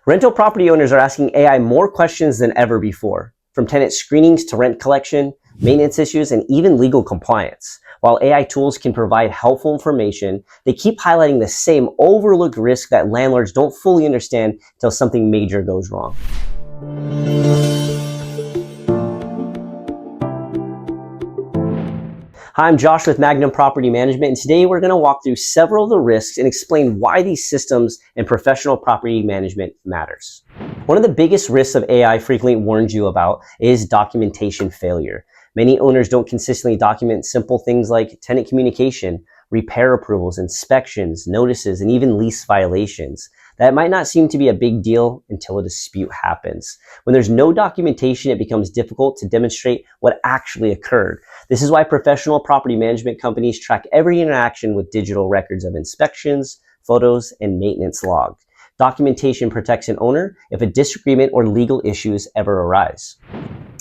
Rental property owners are asking AI more questions than ever before, from tenant screenings to rent collection, maintenance issues, and even legal compliance. While AI tools can provide helpful information, they keep highlighting the same overlooked risk that landlords don't fully understand until something major goes wrong. Hi, I'm Josh with Magnum Property Management, and today we're going to walk through several of the risks and explain why these systems and professional property management matters. One of the biggest risks of AI frequently warns you about is documentation failure. Many owners don't consistently document simple things like tenant communication, repair approvals, inspections, notices, and even lease violations. That might not seem to be a big deal until a dispute happens. When there's no documentation, it becomes difficult to demonstrate what actually occurred. This is why professional property management companies track every interaction with digital records of inspections, photos, and maintenance logs. Documentation protects an owner if a disagreement or legal issues ever arise.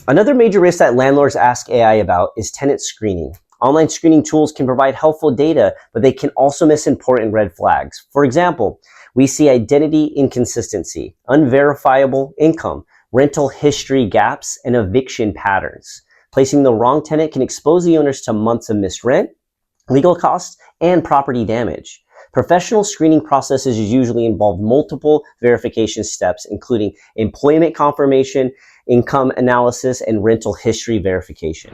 Another major risk that landlords ask AI about is tenant screening. Online screening tools can provide helpful data, but they can also miss important red flags. For example, we see identity inconsistency, unverifiable income, rental history gaps, and eviction patterns. Placing the wrong tenant can expose the owners to months of missed rent, legal costs, and property damage. Professional screening processes usually involve multiple verification steps, including employment confirmation, income analysis, and rental history verification.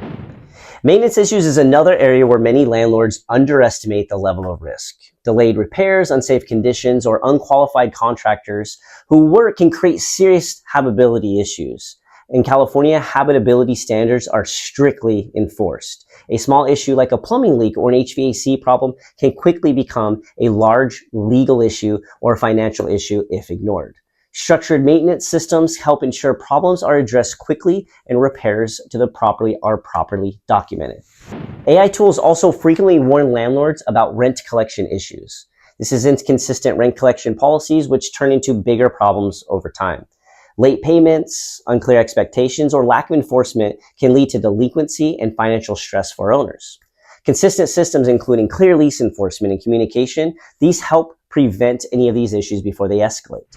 Maintenance issues is another area where many landlords underestimate the level of risk. Delayed repairs, unsafe conditions, or unqualified contractors who work can create serious habitability issues. In California, habitability standards are strictly enforced. A small issue like a plumbing leak or an HVAC problem can quickly become a large legal issue or financial issue if ignored. Structured maintenance systems help ensure problems are addressed quickly and repairs to the property are properly documented. AI tools also frequently warn landlords about rent collection issues. This is inconsistent rent collection policies, which turn into bigger problems over time. Late payments, unclear expectations, or lack of enforcement can lead to delinquency and financial stress for owners. Consistent systems, including clear lease enforcement and communication, these help prevent any of these issues before they escalate.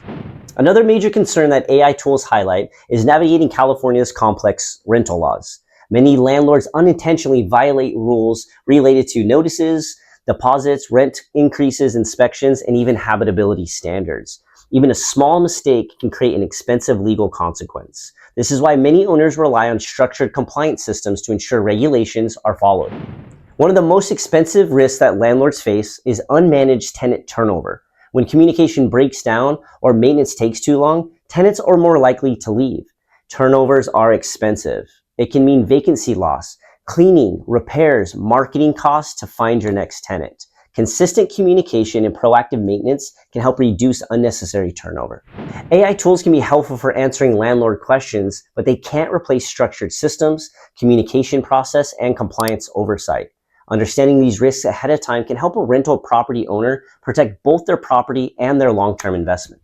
Another major concern that AI tools highlight is navigating California's complex rental laws. Many landlords unintentionally violate rules related to notices, deposits, rent increases, inspections, and even habitability standards. Even a small mistake can create an expensive legal consequence. This is why many owners rely on structured compliance systems to ensure regulations are followed. One of the most expensive risks that landlords face is unmanaged tenant turnover. When communication breaks down or maintenance takes too long, tenants are more likely to leave. Turnovers are expensive. It can mean vacancy loss, cleaning, repairs, marketing costs to find your next tenant. Consistent communication and proactive maintenance can help reduce unnecessary turnover. AI tools can be helpful for answering landlord questions, but they can't replace structured systems, communication process, and compliance oversight. Understanding these risks ahead of time can help a rental property owner protect both their property and their long-term investment.